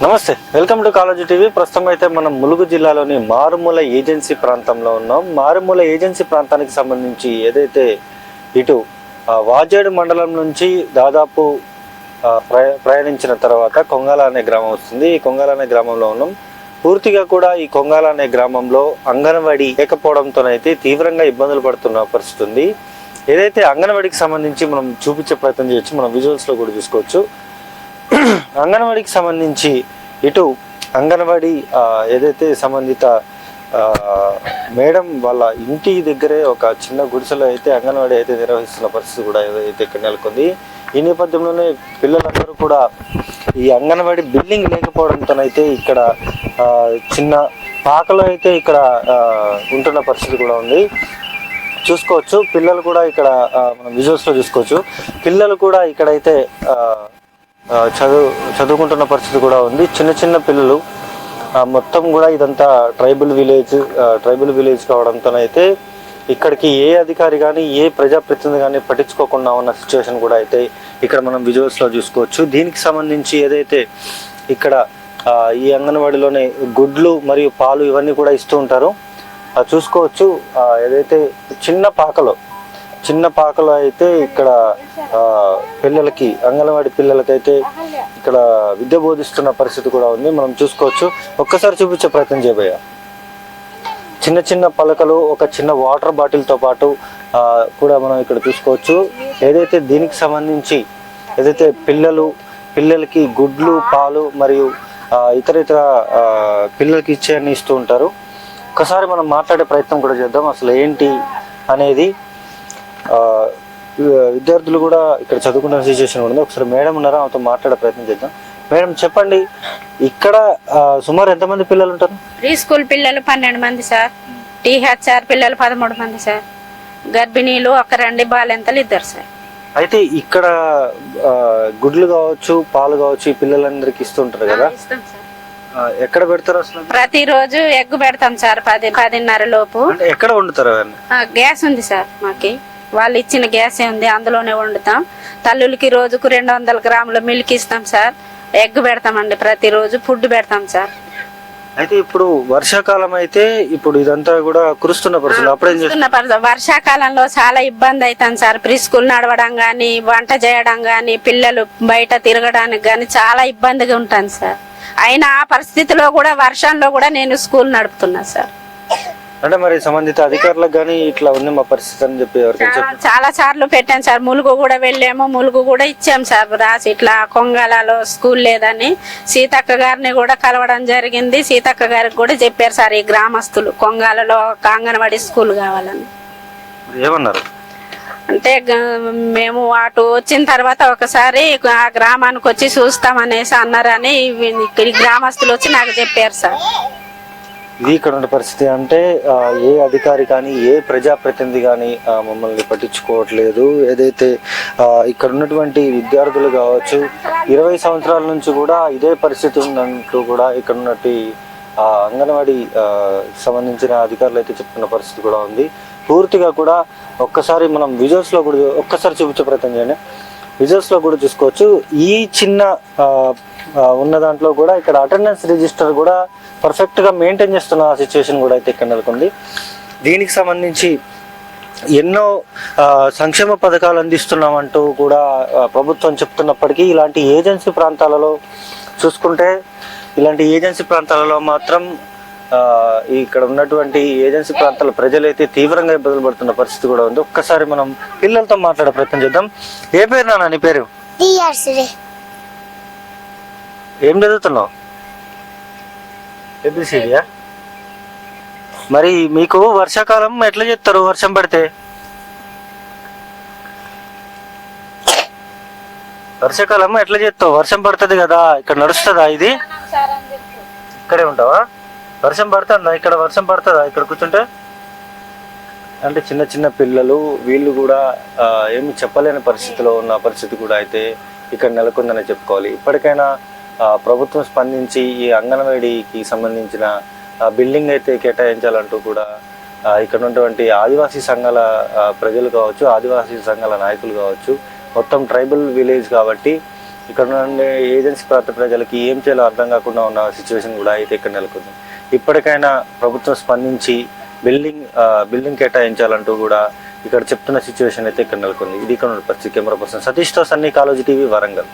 నమస్తే, welcome to college TV. ప్రస్తుతం అయితే మనం ములుగు జిల్లాలోని మారుమూల ఏజెన్సీ ప్రాంతంలో ఉన్నాం. మారుమూల ఏజెన్సీ ప్రాంతానికి సంబంధించి ఏదైతే ఇటు వాజేడు మండలం నుంచి దాదాపు ప్రయాణించిన తర్వాత కొంగాల అనే గ్రామం వస్తుంది. ఈ కొంగాల అనే గ్రామంలో ఉన్నాం. పూర్తిగా కూడా ఈ కొంగాల అనే గ్రామంలో అంగన్వాడీ లేకపోవడంతోనైతే తీవ్రంగా ఇబ్బందులు పడుతున్న పరిస్థితి ఉంది. ఏదైతే అంగన్వాడీకి సంబంధించి మనం చూపించే ప్రయత్నం చేయొచ్చు, మనం విజువల్స్లో కూడా చూసుకోవచ్చు. అంగన్వాడీకి సంబంధించి ఇటు అంగన్వాడీ ఏదైతే సంబంధిత మేడం వాళ్ళ ఇంటి దగ్గరే ఒక చిన్న గుడిసెలో అయితే అంగన్వాడీ అయితే నిర్వహిస్తున్న పరిస్థితి కూడా ఏదైతే ఇక్కడ నెలకొంది. ఈ నేపథ్యంలోనే పిల్లలందరూ కూడా ఈ అంగన్వాడీ బిల్డింగ్ లేకపోవడంతోనైతే ఇక్కడ చిన్న పాకలో అయితే ఇక్కడ ఉంటున్న పరిస్థితి కూడా ఉంది. చూసుకోవచ్చు, పిల్లలు కూడా ఇక్కడ మనం విజువల్స్లో చూసుకోవచ్చు. పిల్లలు కూడా ఇక్కడైతే చదువుకుంటున్న పరిస్థితి కూడా ఉంది. చిన్న చిన్న పిల్లలు మొత్తం కూడా ఇదంతా ట్రైబల్ విలేజ్ కావడంతోనైతే ఇక్కడికి ఏ అధికారి కానీ ఏ ప్రజాప్రతినిధి కానీ పట్టించుకోకుండా ఉన్న సిచ్యువేషన్ కూడా అయితే ఇక్కడ మనం విజువల్స్లో చూసుకోవచ్చు. దీనికి సంబంధించి ఏదైతే ఇక్కడ ఈ అంగన్వాడీలోనే గుడ్లు మరియు పాలు ఇవన్నీ కూడా ఇస్తూ ఉంటారు. చూసుకోవచ్చు, ఏదైతే చిన్న పాకలో అయితే ఇక్కడ పిల్లలకి అంగన్వాడీ పిల్లలకైతే ఇక్కడ విద్య బోధిస్తున్న పరిస్థితి కూడా ఉంది. మనం చూసుకోవచ్చు. ఒక్కసారి చూపించే ప్రయత్నం చేయబోయా. చిన్న చిన్న పలకలు, ఒక చిన్న వాటర్ బాటిల్తో పాటు కూడా మనం ఇక్కడ చూసుకోవచ్చు. ఏదైతే దీనికి సంబంధించి ఏదైతే పిల్లలకి గుడ్లు, పాలు మరియు ఇతర పిల్లలకి ఇచ్చేయని ఇస్తూ ఉంటారు. ఒకసారి మనం మాట్లాడే ప్రయత్నం కూడా చేద్దాం. అసలు ఏంటి అనేది విద్యార్థులు కూడా ఇక్కడ చదువుకున్న సిచ్యువేషన్ ఉంది. ఒకసారి మేడం ఉన్నారా, ఆమెతో మాట్లాడే ప్రయత్నం చేద్దాం. మేడం చెప్పండి, ఇక్కడ సుమారు ఎంతమంది పిల్లలు ఉంటారు? ప్రీ స్కూల్ పిల్లలు 12 మంది సార్, టీహెచ్ఆర్ పిల్లలు 13 మంది సార్, గర్భిణీలు 1 బాలెంతలు 2 సార్. అయితే ఇక్కడ గుడ్లు కావచ్చు, పాలు కావచ్చు ఈ పిల్లలందరికి ఇస్తుంటారు కదా, ఎక్కడ పెడతారు అసలు? ప్రతిరోజు ఎగ్ పెడతాం సార్ 10-10:30 లోపు. ఎక్కడ వండుతారు? గ్యాస్ ఉంది సార్ మాకి, వాళ్ళు ఇచ్చిన గ్యాసే ఉంది, అందులోనే వండుతాం. తల్లులకి రోజుకు 200 గ్రాముల మిల్క్ ఇస్తాం సార్. ఎగ్ పెడతామండి, ప్రతిరోజు ఫుడ్ పెడతాం సార్. అయితే ఇప్పుడు వర్షాకాలం అయితే ఇప్పుడు ఇదంతా కూడా కురుస్తున్న పరిస్థితి. వర్షాకాలంలో చాలా ఇబ్బంది అవుతాం సార్. ప్రీ స్కూల్ నడవడం గానీ, వంట చేయడం గానీ, పిల్లలు బయట తిరగడానికి గానీ చాలా ఇబ్బందిగా ఉంటాను సార్. అయినా ఆ పరిస్థితిలో కూడా, వర్షంలో కూడా నేను స్కూల్ నడుపుతున్నా సార్. అంటే మరి సంబంధిత అధికారులకు కానీ ఇట్లా ఉంది మా పరిస్థితి అని చెప్పి చాలా సార్లు పెట్టాను సార్. ములుగు కూడా వెళ్ళాము, ములుగు కూడా ఇచ్చాం సార్ రాసి, ఇట్లా కొంగలలో స్కూల్ లేదని. సీతక్క గారిని కూడా కలవడం జరిగింది. సీతక్క గారికి కూడా చెప్పారు సార్, ఈ గ్రామస్తులు కొంగాలలో అంగన్వాడీ స్కూల్ కావాలని. ఏమన్నారు అంటే మేము అటు వచ్చిన తర్వాత ఒకసారి ఆ గ్రామానికి వచ్చి చూస్తామనేసి అన్నారని ఈ గ్రామస్తులు వచ్చి నాకు చెప్పారు సార్. ఇది ఇక్కడ ఉన్న పరిస్థితి. అంటే ఏ అధికారి కానీ ఏ ప్రజాప్రతినిధి కానీ మమ్మల్ని పట్టించుకోవట్లేదు. ఏదైతే ఇక్కడ ఉన్నటువంటి విద్యార్థులు కావచ్చు, 20 సంవత్సరాల నుంచి కూడా ఇదే పరిస్థితి ఉందంటూ కూడా ఇక్కడ ఉన్నట్టు అంగన్వాడీ సంబంధించిన అధికారులు అయితే చెప్తున్న పరిస్థితి కూడా ఉంది. పూర్తిగా కూడా ఒక్కసారి మనం విజువల్స్లో కూడా ఒక్కసారి చూపించే ప్రయత్నం చేయండి. విజువల్స్లో కూడా చూసుకోవచ్చు. ఈ చిన్న ఉన్న దాంట్లో కూడా ఇక్కడ అటెండెన్స్ రిజిస్టర్ కూడా పర్ఫెక్ట్గా మెయింటైన్ చేస్తున్న సిచ్యువేషన్ కూడా అయితే ఇక్కడ నెలకొంది. దీనికి సంబంధించి ఎన్నో సంక్షేమ పథకాలు అందిస్తున్నామంటూ కూడా ప్రభుత్వం చెప్తున్నప్పటికీ ఇలాంటి ఏజెన్సీ ప్రాంతాలలో చూసుకుంటే, ఇలాంటి ఏజెన్సీ ప్రాంతాలలో మాత్రం ఇక్కడ ఉన్నటువంటి ఏజెన్సీ ప్రాంతాల ప్రజలైతే తీవ్రంగా ఇబ్బందులు పడుతున్న పరిస్థితి కూడా ఉంది. ఒక్కసారి మనం పిల్లలతో మాట్లాడే ప్రయత్నం చేద్దాం. ఏ పేరు నాన్న నీ పేరు? ఏం చదువుతున్నావు? ఏబిసిడియా? మరి మీకు వర్షాకాలం ఎట్లా చేస్తారు? వర్షం పడితే వర్షాకాలం ఎట్లా చేస్తావు? వర్షం పడుతుంది కదా, ఇక్కడ నడుస్తుందా? ఇది ఇక్కడే ఉంటావా? వర్షం పడుతుందా ఇక్కడ? వర్షం పడుతుందా ఇక్కడ కూర్చుంటే? అంటే చిన్న చిన్న పిల్లలు వీళ్ళు కూడా ఏమి చెప్పలేని పరిస్థితిలో ఉన్న పరిస్థితి కూడా అయితే ఇక్కడ నెలకొందని చెప్పుకోవాలి. ఇప్పటికైనా ప్రభుత్వం స్పందించి ఈ అంగన్వాడీకి సంబంధించిన బిల్డింగ్ అయితే కేటాయించాలంటూ కూడా ఇక్కడ ఉన్నటువంటి ఆదివాసీ సంఘాల ప్రజలు కావచ్చు, ఆదివాసీ సంఘాల నాయకులు కావచ్చు, మొత్తం ట్రైబల్ విలేజ్ కాబట్టి ఇక్కడ నుండి ఏజెన్సీ ప్రాంత ప్రజలకి ఏం చేయాలో అర్థం కాకుండా ఉన్న సిచ్యువేషన్ కూడా అయితే ఇక్కడ నెలకొంది. ఇప్పటికైనా ప్రభుత్వం స్పందించి బిల్డింగ్ కేటాయించాలంటూ కూడా ఇక్కడ చెప్తున్న సిచ్యువేషన్ అయితే ఇక్కడ నెలకొంది. ఇది ఇక్కడ పరిస్థితి. కెమెరా పర్సన్ సతీష్తో సన్నీ, కాలేజీ టీవీ, వరంగల్.